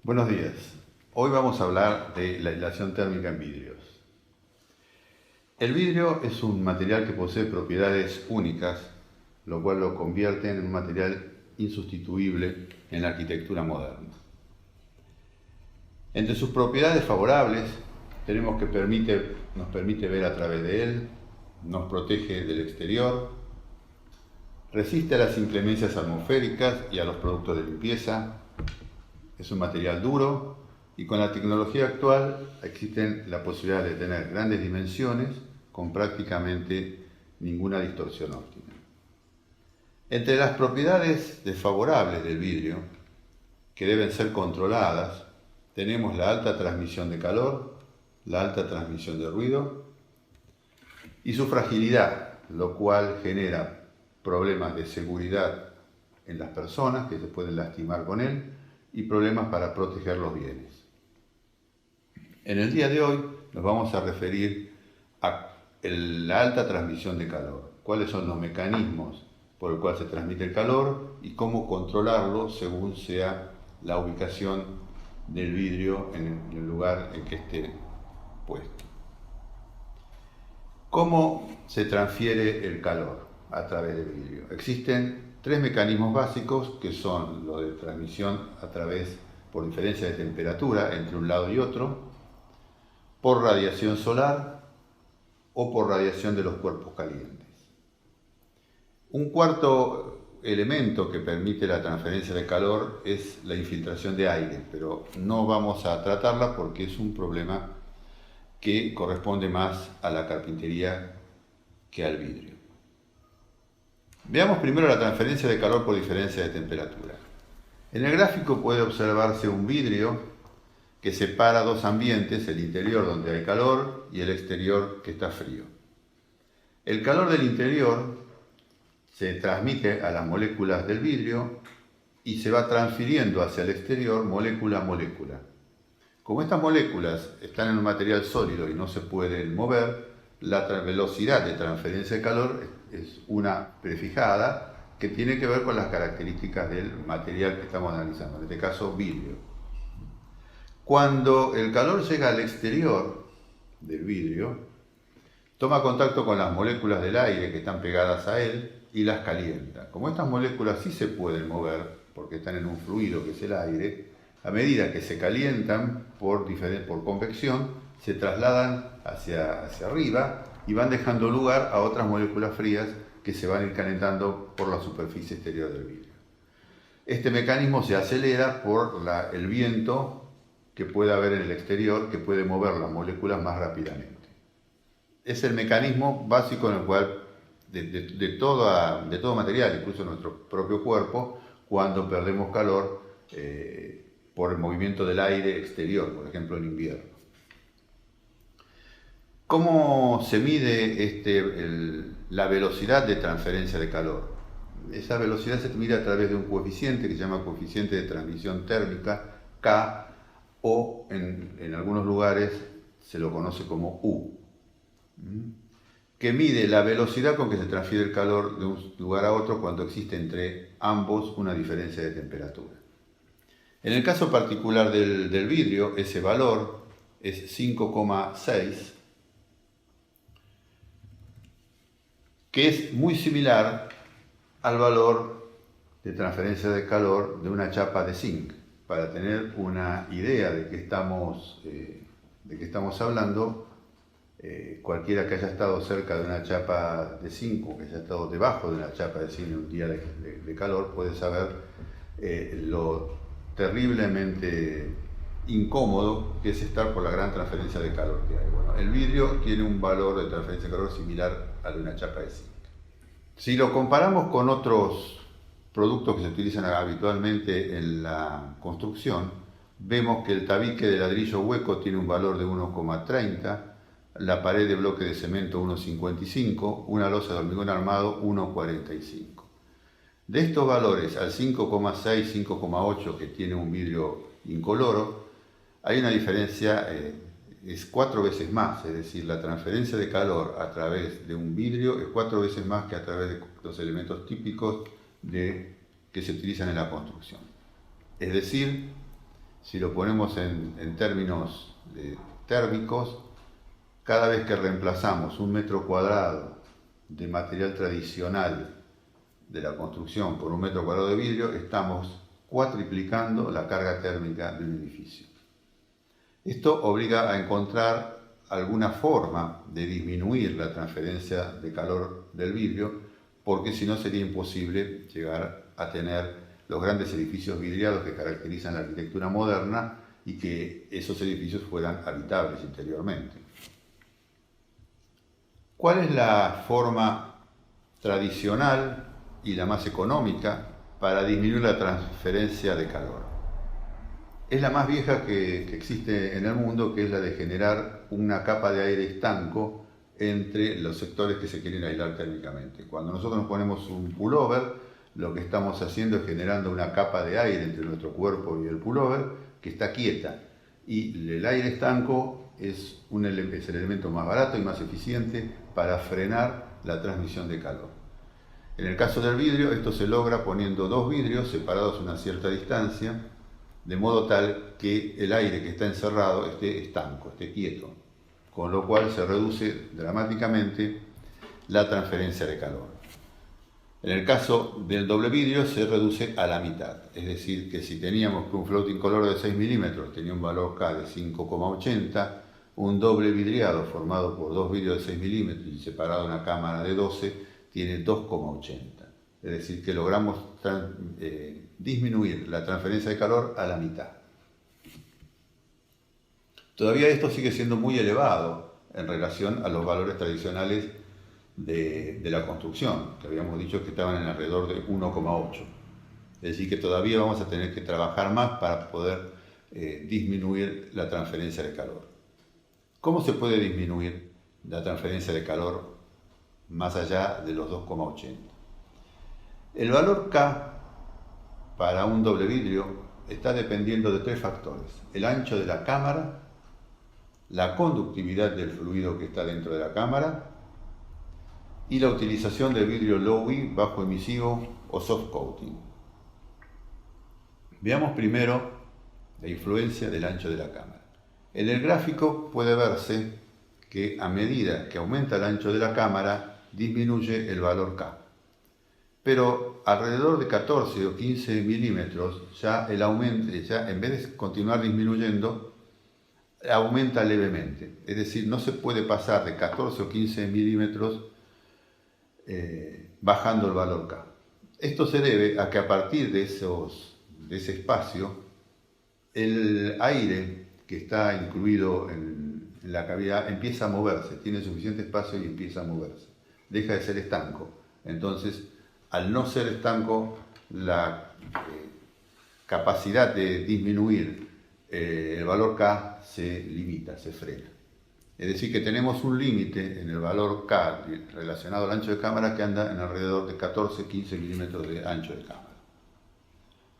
Buenos días. Hoy vamos a hablar de la aislación térmica en vidrios. El vidrio es un material que posee propiedades únicas, lo cual lo convierte en un material insustituible en la arquitectura moderna. Entre sus propiedades favorables tenemos que nos permite ver a través de él, nos protege del exterior, resiste a las inclemencias atmosféricas y a los productos de limpieza, es un material duro y con la tecnología actual existe la posibilidad de tener grandes dimensiones con prácticamente ninguna distorsión óptica. Entre las propiedades desfavorables del vidrio, que deben ser controladas, tenemos la alta transmisión de calor, la alta transmisión de ruido y su fragilidad, lo cual genera problemas de seguridad en las personas que se pueden lastimar con él y problemas para proteger los bienes. En el día de hoy nos vamos a referir a la alta transmisión de calor, cuáles son los mecanismos por el cual se transmite el calor y cómo controlarlo según sea la ubicación del vidrio en el lugar en que esté puesto. ¿Cómo se transfiere el calor a través del vidrio? Existen tres mecanismos básicos que son los de transmisión a través por diferencia de temperatura entre un lado y otro, por radiación solar o por radiación de los cuerpos calientes. Un cuarto elemento que permite la transferencia de calor es la infiltración de aire, pero no vamos a tratarla porque es un problema que corresponde más a la carpintería que al vidrio. Veamos primero la transferencia de calor por diferencia de temperatura. En el gráfico puede observarse un vidrio que separa dos ambientes, el interior donde hay calor y el exterior que está frío. El calor del interior se transmite a las moléculas del vidrio y se va transfiriendo hacia el exterior molécula a molécula. Como estas moléculas están en un material sólido y no se pueden mover, la velocidad de transferencia de calor es una prefijada que tiene que ver con las características del material que estamos analizando, en este caso vidrio. Cuando el calor llega al exterior del vidrio, toma contacto con las moléculas del aire que están pegadas a él y las calienta. Como estas moléculas sí se pueden mover, porque están en un fluido que es el aire, a medida que se calientan por convección, se trasladan hacia arriba y van dejando lugar a otras moléculas frías que se van a ir calentando por la superficie exterior del vidrio. Este mecanismo se acelera por el viento que puede haber en el exterior, que puede mover las moléculas más rápidamente. Es el mecanismo básico en el cual de todo material, incluso nuestro propio cuerpo, cuando perdemos calor por el movimiento del aire exterior, por ejemplo en invierno. ¿Cómo se mide la velocidad de transferencia de calor? Esa velocidad se mide a través de un coeficiente que se llama coeficiente de transmisión térmica, K, o en algunos lugares se lo conoce como U, que mide la velocidad con que se transfiere el calor de un lugar a otro cuando existe entre ambos una diferencia de temperatura. En el caso particular del vidrio, ese valor es 5,6, que es muy similar al valor de transferencia de calor de una chapa de zinc. Para tener una idea de qué estamos hablando, cualquiera que haya estado cerca de una chapa de zinc o que haya estado debajo de una chapa de zinc en un día de calor puede saber lo terriblemente incómodo que es estar por la gran transferencia de calor que hay. Bueno, el vidrio tiene un valor de transferencia de calor similar al de una chapa de zinc. Si lo comparamos con otros productos que se utilizan habitualmente en la construcción, vemos que el tabique de ladrillo hueco tiene un valor de 1,30, la pared de bloque de cemento 1,55, una losa de hormigón armado 1,45. De estos valores al 5,6, 5,8 que tiene un vidrio incoloro, hay una diferencia, es 4 veces más, es decir, la transferencia de calor a través de un vidrio es 4 veces más que a través de los elementos típicos que se utilizan en la construcción. Es decir, Si lo ponemos en términos térmicos, cada vez que reemplazamos un metro cuadrado de material tradicional de la construcción por un metro cuadrado de vidrio, estamos cuatriplicando la carga térmica de un edificio. Esto obliga a encontrar alguna forma de disminuir la transferencia de calor del vidrio, porque si no sería imposible llegar a tener los grandes edificios vidriados que caracterizan la arquitectura moderna y que esos edificios fueran habitables interiormente. ¿Cuál es la forma tradicional y la más económica para disminuir la transferencia de calor? Es la más vieja que existe en el mundo, que es la de generar una capa de aire estanco entre los sectores que se quieren aislar térmicamente. Cuando nosotros nos ponemos un pullover, lo que estamos haciendo es generando una capa de aire entre nuestro cuerpo y el pullover que está quieta. Y el aire estanco es el elemento más barato y más eficiente para frenar la transmisión de calor. En el caso del vidrio, esto se logra poniendo dos vidrios separados a una cierta distancia, de modo tal que el aire que está encerrado esté estanco, esté quieto, con lo cual se reduce dramáticamente la transferencia de calor. En el caso del doble vidrio se reduce a la mitad, es decir, que si teníamos que un floating color de 6 milímetros tenía un valor K de 5,80, un doble vidriado formado por dos vidrios de 6 milímetros y separado una cámara de 12 tiene 2,80. Es decir, que logramos disminuir la transferencia de calor a la mitad. Todavía esto sigue siendo muy elevado en relación a los valores tradicionales de la construcción, que habíamos dicho que estaban en alrededor de 1,8. Es decir, que todavía vamos a tener que trabajar más para poder disminuir la transferencia de calor. ¿Cómo se puede disminuir la transferencia de calor más allá de los 2,80? El valor K para un doble vidrio está dependiendo de tres factores: el ancho de la cámara, la conductividad del fluido que está dentro de la cámara y la utilización de vidrio low-E, bajo emisivo o soft coating. Veamos primero la influencia del ancho de la cámara. En el gráfico puede verse que a medida que aumenta el ancho de la cámara disminuye el valor K. Pero alrededor de 14 o 15 milímetros ya el aumento, ya en vez de continuar disminuyendo, aumenta levemente. Es decir, no se puede pasar de 14 o 15 milímetros bajando el valor K. Esto se debe a que a partir de ese espacio, el aire que está incluido en la cavidad empieza a moverse, tiene suficiente espacio y empieza a moverse. Deja de ser estanco. Entonces, al no ser estanco, la capacidad de disminuir el valor K se limita, se frena. Es decir, que tenemos un límite en el valor K relacionado al ancho de cámara que anda en alrededor de 14-15 milímetros de ancho de cámara.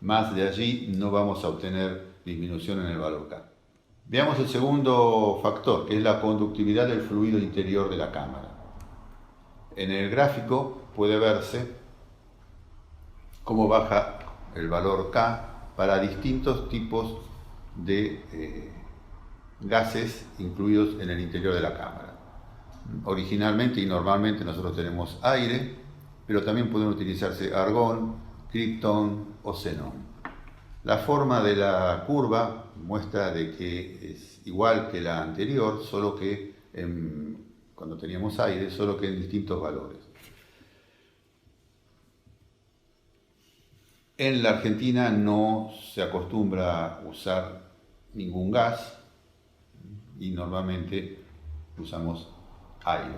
Más de allí no vamos a obtener disminución en el valor K. Veamos el segundo factor, que es la conductividad del fluido interior de la cámara. En el gráfico puede verse cómo baja el valor K para distintos tipos de gases incluidos en el interior de la cámara. Originalmente y normalmente nosotros tenemos aire, pero también pueden utilizarse argón, kriptón o xenón. La forma de la curva muestra de que es igual que la anterior, solo que cuando teníamos aire, solo que en distintos valores. En la Argentina no se acostumbra a usar ningún gas y normalmente usamos aire.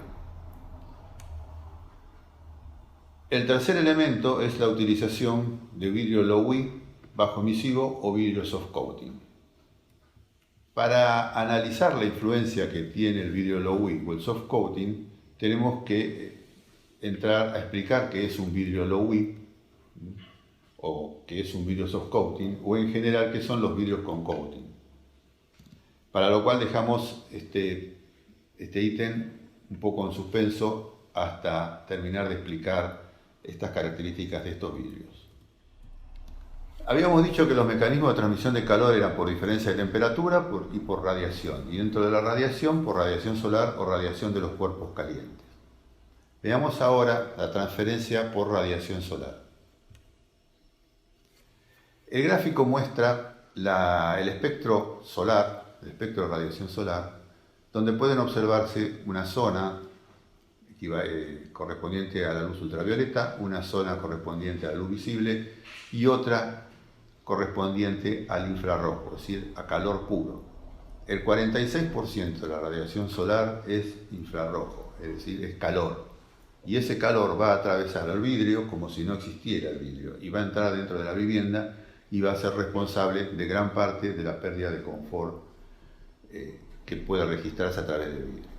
El tercer elemento es la utilización de vidrio low-E, bajo emisivo o vidrio soft coating. Para analizar la influencia que tiene el vidrio low-E o el soft coating, tenemos que entrar a explicar qué es un vidrio low-E o qué es un vidrio soft coating, o en general qué son los vidrios con coating. Para lo cual dejamos este ítem un poco en suspenso hasta terminar de explicar estas características de estos vidrios. Habíamos dicho que los mecanismos de transmisión de calor eran por diferencia de temperatura y por radiación, y dentro de la radiación por radiación solar o radiación de los cuerpos calientes. Veamos ahora la transferencia por radiación solar. El gráfico muestra el espectro solar, el espectro de radiación solar, donde pueden observarse una zona correspondiente a la luz ultravioleta, una zona correspondiente a la luz visible y otra correspondiente al infrarrojo, es decir, a calor puro. El 46% de la radiación solar es infrarrojo, es decir, es calor. Y ese calor va a atravesar el vidrio como si no existiera el vidrio y va a entrar dentro de la vivienda y va a ser responsable de gran parte de la pérdida de confort que puede registrarse a través del vidrio.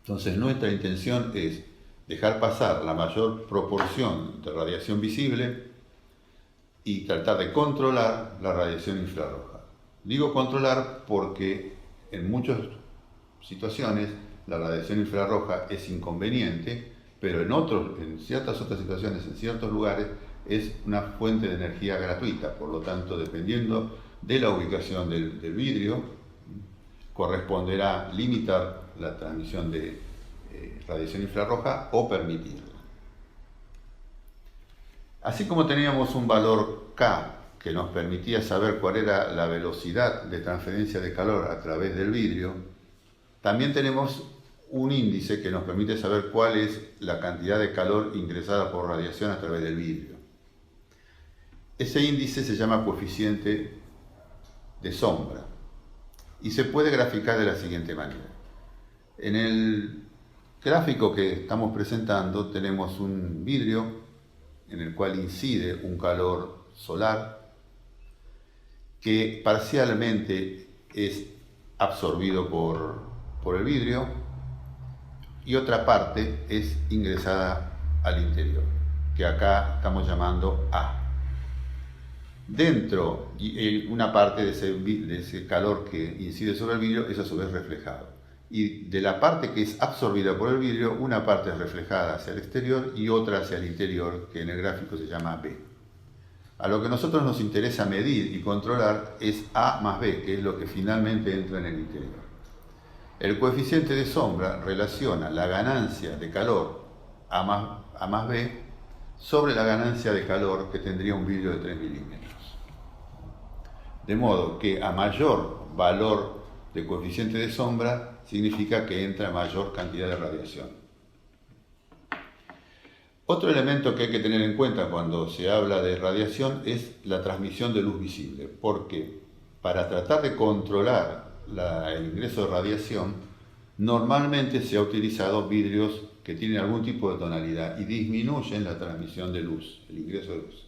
Entonces nuestra intención es dejar pasar la mayor proporción de radiación visible y tratar de controlar la radiación infrarroja. Digo controlar porque en muchas situaciones la radiación infrarroja es inconveniente, pero en ciertas otras situaciones, en ciertos lugares, es una fuente de energía gratuita. Por lo tanto, dependiendo de la ubicación del vidrio, corresponderá limitar la transmisión de radiación infrarroja o permitirla. Así como teníamos un valor K que nos permitía saber cuál era la velocidad de transferencia de calor a través del vidrio, también tenemos un índice que nos permite saber cuál es la cantidad de calor ingresada por radiación a través del vidrio. Ese índice se llama coeficiente de sombra y se puede graficar de la siguiente manera. En el gráfico que estamos presentando tenemos un vidrio en el cual incide un calor solar que parcialmente es absorbido por el vidrio y otra parte es ingresada al interior, que acá estamos llamando A. Dentro, una parte de ese calor que incide sobre el vidrio es a su vez reflejado. Y de la parte que es absorbida por el vidrio, una parte es reflejada hacia el exterior y otra hacia el interior, que en el gráfico se llama B. A lo que a nosotros nos interesa medir y controlar es A más B, que es lo que finalmente entra en el interior. El coeficiente de sombra relaciona la ganancia de calor A más B sobre la ganancia de calor que tendría un vidrio de 3 milímetros. De modo que a mayor valor de coeficiente de sombra significa que entra mayor cantidad de radiación. Otro elemento que hay que tener en cuenta cuando se habla de radiación es la transmisión de luz visible, porque para tratar de controlar el ingreso de radiación, normalmente se ha utilizado vidrios que tienen algún tipo de tonalidad y disminuyen la transmisión de luz, el ingreso de luz.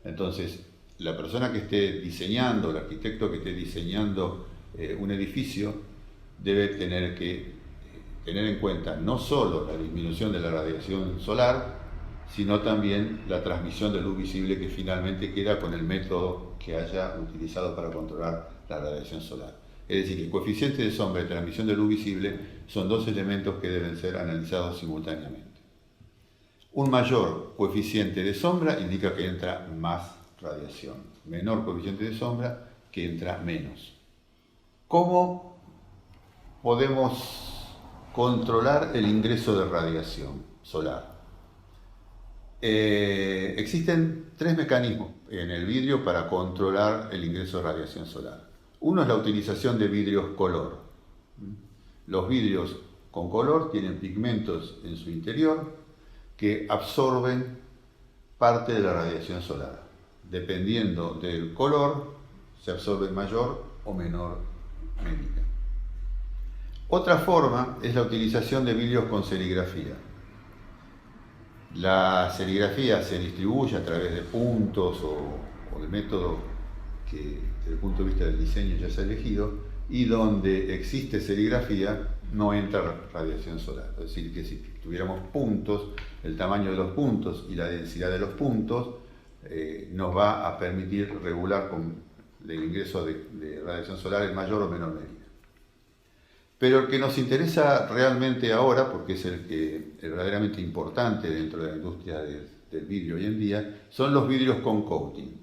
Entonces, la persona que esté diseñando, el arquitecto que esté diseñando un edificio, debe tener que tener en cuenta no solo la disminución de la radiación solar, sino también la transmisión de luz visible que finalmente queda con el método que haya utilizado para controlar la radiación solar. Es decir, el coeficiente de sombra y transmisión de luz visible son dos elementos que deben ser analizados simultáneamente. Un mayor coeficiente de sombra indica que entra más radiación, menor coeficiente de sombra que entra menos. ¿Cómo podemos controlar el ingreso de radiación solar? Existen 3 mecanismos en el vidrio para controlar el ingreso de radiación solar. Uno es la utilización de vidrios color. Los vidrios con color tienen pigmentos en su interior que absorben parte de la radiación solar. Dependiendo del color, se absorbe en mayor o menor medida. Otra forma es la utilización de vidrios con serigrafía. La serigrafía se distribuye a través de puntos o el método que desde el punto de vista del diseño ya se ha elegido, y donde existe serigrafía no entra radiación solar. Es decir, que si tuviéramos puntos, el tamaño de los puntos y la densidad de los puntos nos va a permitir regular con el ingreso de radiación solar en mayor o menor medida. Pero el que nos interesa realmente ahora, porque es el verdaderamente importante dentro de la industria del vidrio hoy en día son los vidrios con coating.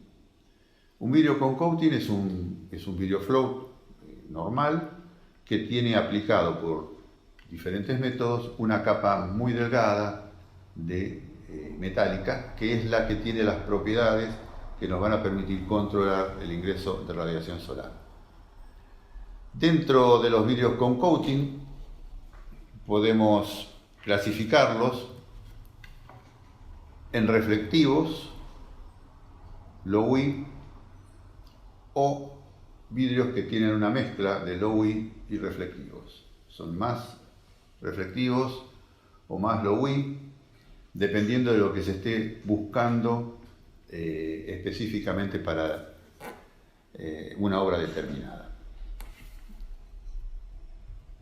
Un vidrio con coating es un vidrio float normal que tiene aplicado por diferentes métodos una capa muy delgada de metálica, que es la que tiene las propiedades que nos van a permitir controlar el ingreso de radiación solar. Dentro de los vidrios con coating podemos clasificarlos en reflectivos, low-E, o vidrios que tienen una mezcla de low-E y reflectivos. Son más reflectivos o más low-E, dependiendo de lo que se esté buscando específicamente para una obra determinada.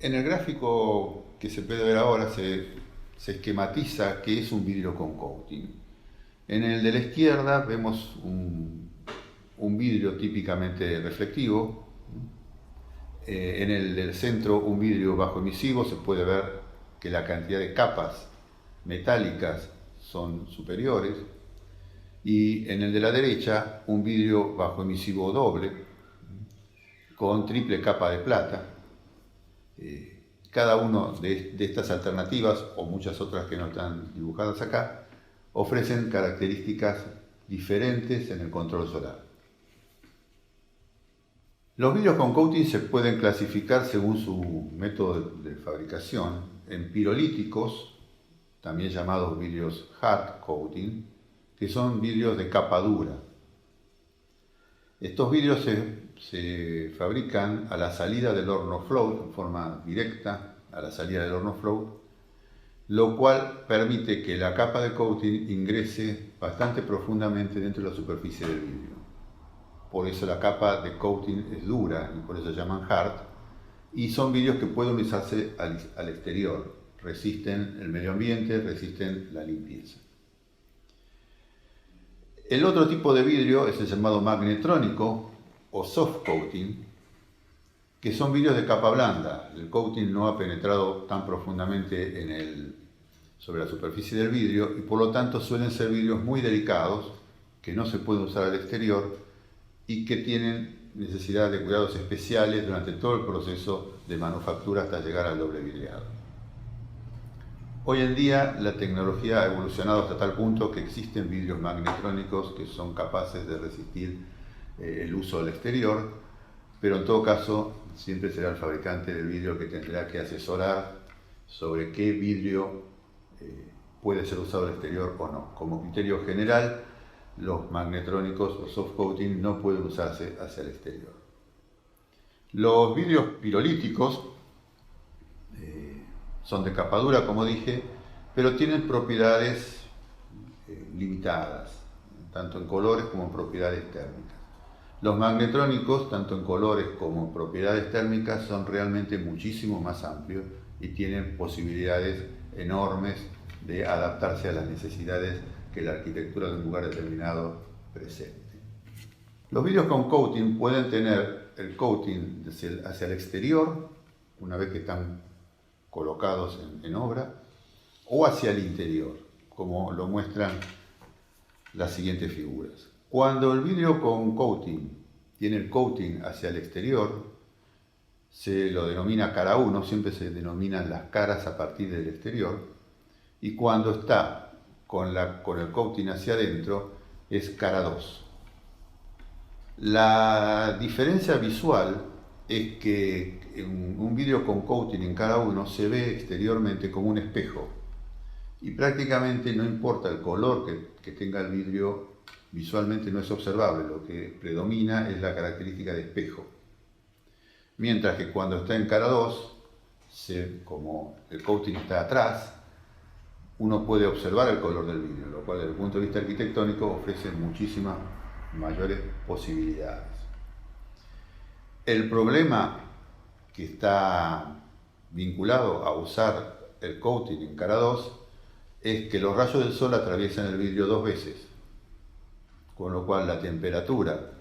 En el gráfico que se puede ver ahora se esquematiza qué es un vidrio con coating. En el de la izquierda vemos un vidrio típicamente reflectivo. En el del centro un vidrio bajo emisivo. Se puede ver que la cantidad de capas metálicas son superiores. Y en el de la derecha un vidrio bajo emisivo doble con triple capa de plata. Cada una de estas alternativas, o muchas otras que no están dibujadas acá, ofrecen características diferentes en el control solar. Los vidrios con coating se pueden clasificar según su método de fabricación en pirolíticos, también llamados vidrios hard coating, que son vidrios de capa dura. Estos vidrios se fabrican a la salida del horno float, en forma directa a la salida del horno float, lo cual permite que la capa de coating ingrese bastante profundamente dentro de la superficie del vidrio. Por eso la capa de coating es dura y por eso se llaman hard, y son vidrios que pueden usarse al exterior, resisten el medio ambiente, resisten la limpieza. El otro tipo de vidrio es el llamado magnetrónico o soft coating, que son vidrios de capa blanda. El coating no ha penetrado tan profundamente sobre la superficie del vidrio y por lo tanto suelen ser vidrios muy delicados que no se pueden usar al exterior y que tienen necesidad de cuidados especiales durante todo el proceso de manufactura hasta llegar al doble vidriado. Hoy en día la tecnología ha evolucionado hasta tal punto que existen vidrios magnetrónicos que son capaces de resistir el uso al exterior, pero en todo caso siempre será el fabricante del vidrio que tendrá que asesorar sobre qué vidrio puede ser usado al exterior o no. Como criterio general, los magnetrónicos o soft coating no pueden usarse hacia el exterior. Los vidrios pirolíticos son de capa dura, como dije, pero tienen propiedades limitadas, tanto en colores como en propiedades térmicas. Los magnetrónicos, tanto en colores como en propiedades térmicas, son realmente muchísimo más amplios y tienen posibilidades enormes de adaptarse a las necesidades que la arquitectura de un lugar determinado presente. Los vidrios con coating pueden tener el coating hacia el exterior, una vez que están colocados en obra, o hacia el interior, como lo muestran las siguientes figuras. Cuando el vidrio con coating tiene el coating hacia el exterior, se lo denomina cara 1, siempre se denominan las caras a partir del exterior, y cuando está con el coating hacia adentro es cara 2. La diferencia visual es que un vidrio con coating en cara 1 se ve exteriormente como un espejo y prácticamente no importa el color que tenga el vidrio, visualmente no es observable, lo que predomina es la característica de espejo. Mientras que cuando está en cara 2, como el coating está atrás, uno puede observar el color del vidrio, lo cual desde el punto de vista arquitectónico ofrece muchísimas mayores posibilidades. El problema que está vinculado a usar el coating en cara 2 es que los rayos del sol atraviesan el vidrio 2 veces, con lo cual la temperatura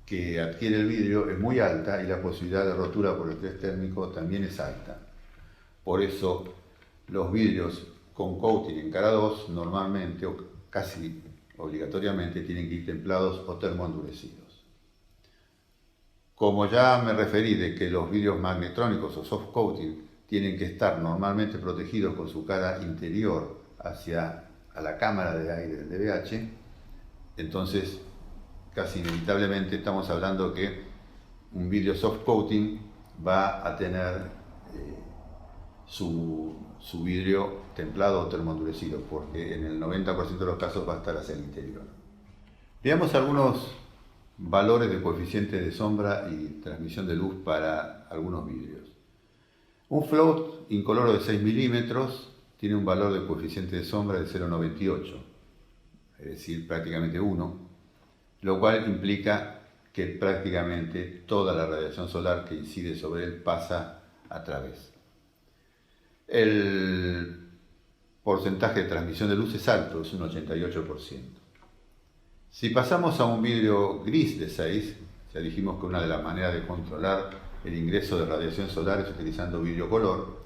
que adquiere el vidrio es muy alta y la posibilidad de rotura por estrés térmico también es alta. Por eso los vidrios con coating en cara 2 normalmente casi obligatoriamente tienen que ir templados o termoendurecidos. Como ya me referí de que los vidrios magnetrónicos o soft coating tienen que estar normalmente protegidos con su cara interior hacia a la cámara de aire del DVH, entonces casi inevitablemente estamos hablando que un vidrio soft coating va a tener su vidrio templado o termoendurecido, porque en el 90% de los casos va a estar hacia el interior. Veamos algunos valores de coeficiente de sombra y transmisión de luz para algunos vidrios. Un float incoloro de 6 milímetros tiene un valor de coeficiente de sombra de 0,98, es decir, prácticamente 1, lo cual implica que prácticamente toda la radiación solar que incide sobre él pasa a través. El porcentaje de transmisión de luz es alto, es un 88%. Si pasamos a un vidrio gris de 6, ya dijimos que una de las maneras de controlar el ingreso de radiación solar es utilizando vidrio color.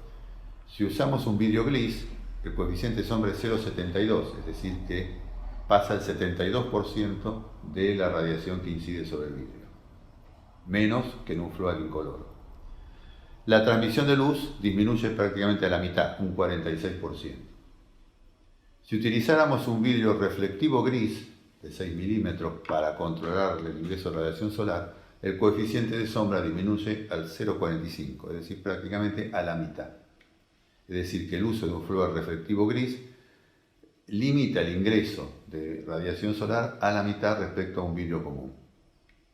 Si usamos un vidrio gris, el coeficiente de sombra es 0,72, es decir que pasa el 72% de la radiación que incide sobre el vidrio, menos que en un float incoloro. La transmisión de luz disminuye prácticamente a la mitad, un 46%. Si utilizáramos un vidrio reflectivo gris de 6 milímetros para controlar el ingreso de radiación solar, el coeficiente de sombra disminuye al 0,45, es decir, prácticamente a la mitad. Es decir, que el uso de un fluor reflectivo gris limita el ingreso de radiación solar a la mitad respecto a un vidrio común.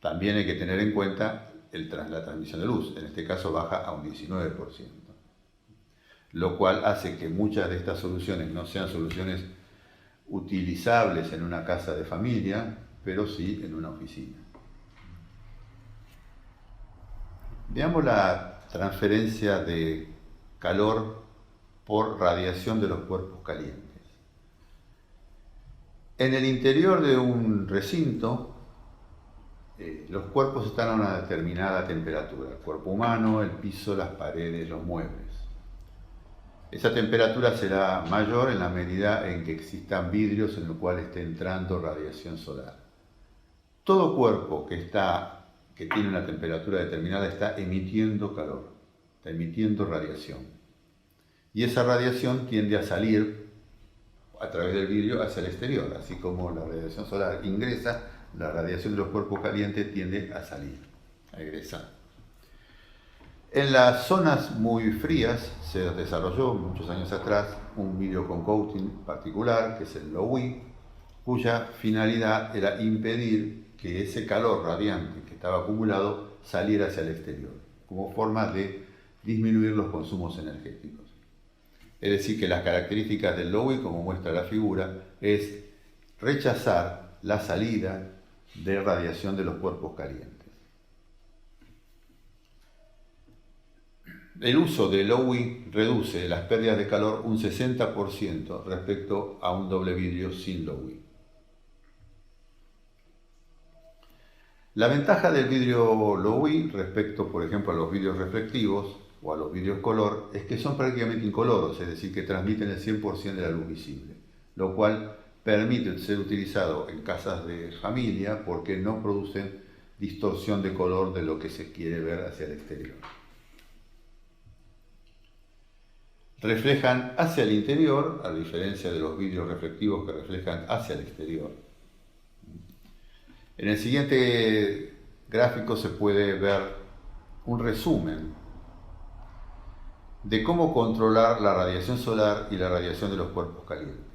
También hay que tener en cuenta la transmisión de luz, en este caso baja a un 19%, lo cual hace que muchas de estas soluciones no sean soluciones utilizables en una casa de familia, pero sí en una oficina. Veamos la transferencia de calor por radiación de los cuerpos calientes. En el interior de un recinto, los cuerpos están a una determinada temperatura, el cuerpo humano, el piso, las paredes, los muebles. Esa temperatura será mayor en la medida en que existan vidrios en los cuales esté entrando radiación solar. Todo cuerpo que tiene una temperatura determinada está emitiendo calor, está emitiendo radiación. Y esa radiación tiende a salir a través del vidrio hacia el exterior, así como la radiación solar ingresa, la radiación de los cuerpos calientes tiende a salir, a egresar. En las zonas muy frías se desarrolló muchos años atrás un vidrio con coating particular, que es el Low-E, cuya finalidad era impedir que ese calor radiante que estaba acumulado saliera hacia el exterior, como forma de disminuir los consumos energéticos. Es decir, que las características del Low-E, como muestra la figura, es rechazar la salida de radiación de los cuerpos calientes. El uso del Low-E reduce las pérdidas de calor un 60% respecto a un doble vidrio sin Low-E. La ventaja del vidrio Low-E respecto, por ejemplo, a los vidrios reflectivos o a los vidrios color es que son prácticamente incoloros, es decir, que transmiten el 100% de la luz visible, lo cual permite ser utilizado en casas de familia porque no producen distorsión de color de lo que se quiere ver hacia el exterior. Reflejan hacia el interior, a diferencia de los vidrios reflectivos que reflejan hacia el exterior. En el siguiente gráfico se puede ver un resumen de cómo controlar la radiación solar y la radiación de los cuerpos calientes.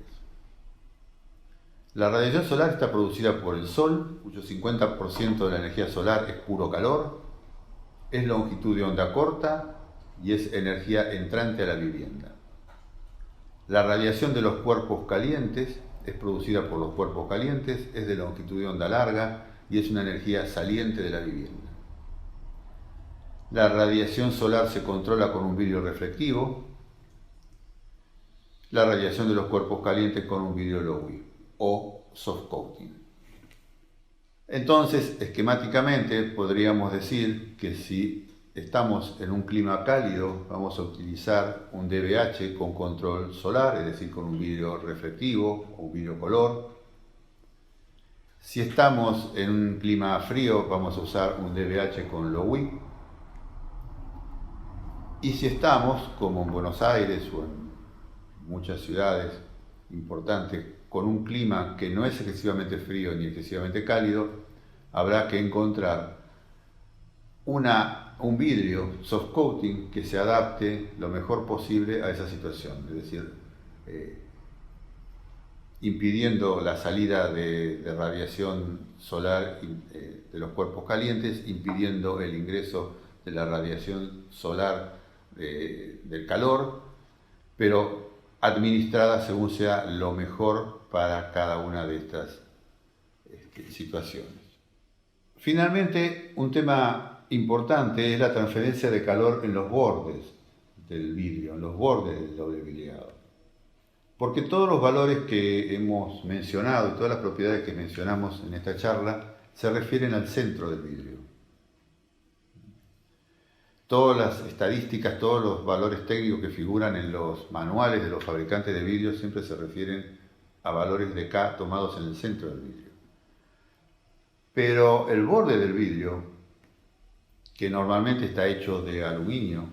La radiación solar está producida por el Sol, cuyo 50% de la energía solar es puro calor, es longitud de onda corta y es energía entrante a la vivienda. La radiación de los cuerpos calientes es producida por los cuerpos calientes, es de longitud de onda larga y es una energía saliente de la vivienda. La radiación solar se controla con un vidrio reflectivo, la radiación de los cuerpos calientes con un vidrio Low-E o soft coating. Entonces, esquemáticamente podríamos decir que si estamos en un clima cálido, vamos a utilizar un DVH con control solar, es decir, con un vidrio reflectivo o un vidrio color. Si estamos en un clima frío, vamos a usar un DVH con Low-E. Y si estamos, como en Buenos Aires o en muchas ciudades importantes, con un clima que no es excesivamente frío ni excesivamente cálido, habrá que encontrar un vidrio soft coating que se adapte lo mejor posible a esa situación, es decir, impidiendo la salida de radiación solar de los cuerpos calientes, impidiendo el ingreso de la radiación solar del calor, pero administrada según sea lo mejor para cada una de estas situaciones. Finalmente, un tema importante es la transferencia de calor en los bordes del vidrio, en los bordes del doble vidriado. Porque todos los valores que hemos mencionado y todas las propiedades que mencionamos en esta charla se refieren al centro del vidrio. Todas las estadísticas, todos los valores técnicos que figuran en los manuales de los fabricantes de vidrio siempre se refieren a valores de K tomados en el centro del vidrio. Pero el borde del vidrio, que normalmente está hecho de aluminio,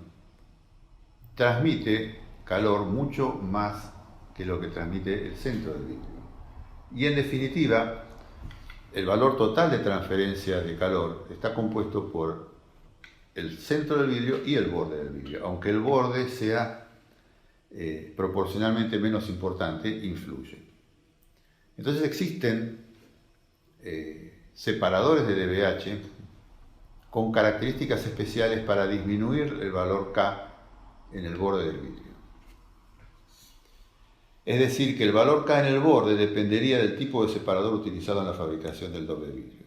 transmite calor mucho más que lo que transmite el centro del vidrio. Y en definitiva, el valor total de transferencia de calor está compuesto por el centro del vidrio y el borde del vidrio. Aunque el borde sea proporcionalmente menos importante, influye. Entonces existen separadores de DVH con características especiales para disminuir el valor K en el borde del vidrio. Es decir, que el valor K en el borde dependería del tipo de separador utilizado en la fabricación del doble vidrio.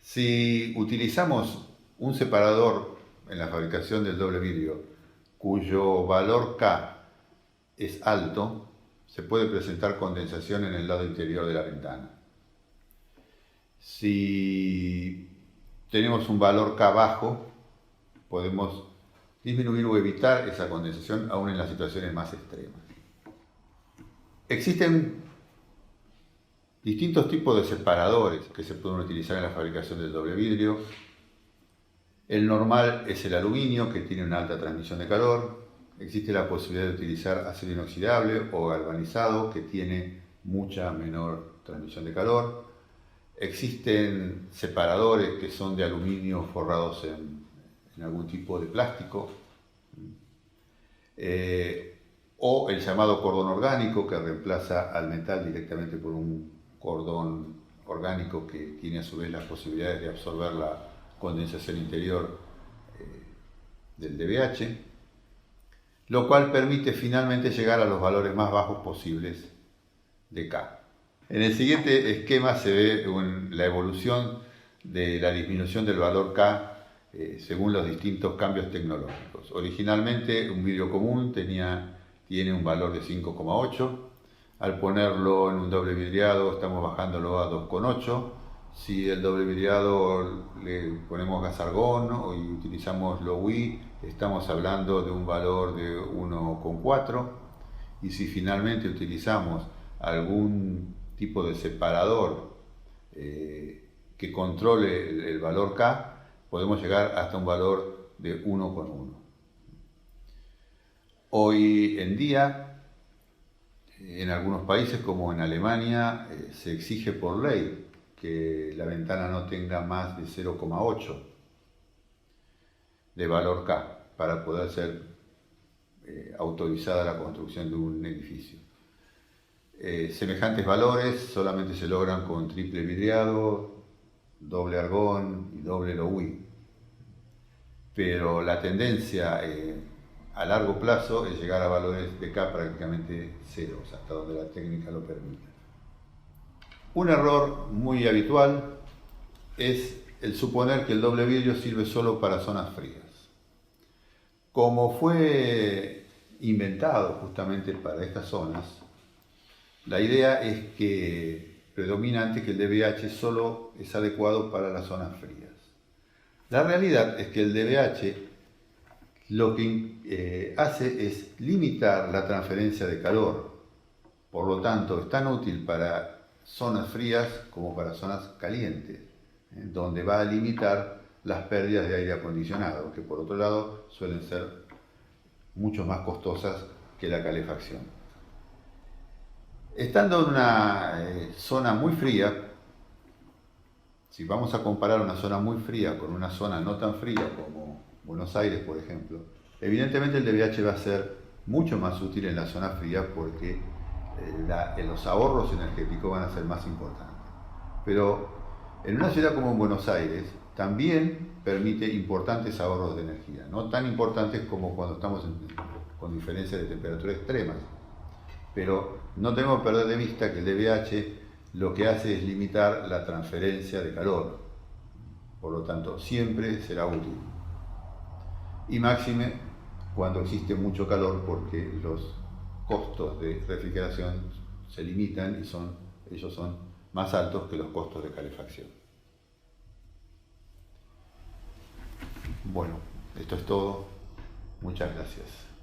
Si utilizamos un separador en la fabricación del doble vidrio cuyo valor K es alto, se puede presentar condensación en el lado interior de la ventana. Si tenemos un valor K bajo, podemos disminuir o evitar esa condensación aún en las situaciones más extremas. Existen distintos tipos de separadores que se pueden utilizar en la fabricación del doble vidrio. El normal es el aluminio, que tiene una alta transmisión de calor. Existe la posibilidad de utilizar acero inoxidable o galvanizado, que tiene mucha menor transmisión de calor. Existen separadores que son de aluminio forrados en algún tipo de plástico. O el llamado cordón orgánico, que reemplaza al metal directamente por un cordón orgánico que tiene a su vez las posibilidades de absorber la condensación interior del DVH, lo cual permite finalmente llegar a los valores más bajos posibles de K. En el siguiente esquema se ve la evolución de la disminución del valor K según los distintos cambios tecnológicos. Originalmente un vidrio común tiene un valor de 5,8. Al ponerlo en un doble vidriado estamos bajándolo a 2,8. Si el doble vidriado le ponemos gas argón y utilizamos Low-E, estamos hablando de un valor de 1,4. Y si finalmente utilizamos algún tipo de separador que controle el valor K, podemos llegar hasta un valor de 1,1. Hoy en día, en algunos países como en Alemania, se exige por ley que la ventana no tenga más de 0,8 de valor K para poder ser autorizada la construcción de un edificio. Semejantes valores solamente se logran con triple vidriado, doble argón y doble Low-E. Pero la tendencia a largo plazo es llegar a valores de K prácticamente ceros, hasta donde la técnica lo permite. Un error muy habitual es el suponer que el doble vidrio sirve solo para zonas frías. Como fue inventado justamente para estas zonas, la idea es que predomina antes que el DVH solo es adecuado para las zonas frías. La realidad es que el DBH lo que hace es limitar la transferencia de calor. Por lo tanto, es tan útil para zonas frías como para zonas calientes, donde va a limitar las pérdidas de aire acondicionado, que por otro lado suelen ser mucho más costosas que la calefacción. Estando en una zona muy fría, si vamos a comparar una zona muy fría con una zona no tan fría como Buenos Aires, por ejemplo, evidentemente el DBH va a ser mucho más útil en la zona fría porque los ahorros energéticos van a ser más importantes. Pero en una ciudad como Buenos Aires también permite importantes ahorros de energía, no tan importantes como cuando estamos con diferencias de temperatura extremas. Pero no tenemos que perder de vista que el DBH lo que hace es limitar la transferencia de calor. Por lo tanto, siempre será útil. Y máxime cuando existe mucho calor porque los costos de refrigeración se limitan y ellos son más altos que los costos de calefacción. Bueno, esto es todo. Muchas gracias.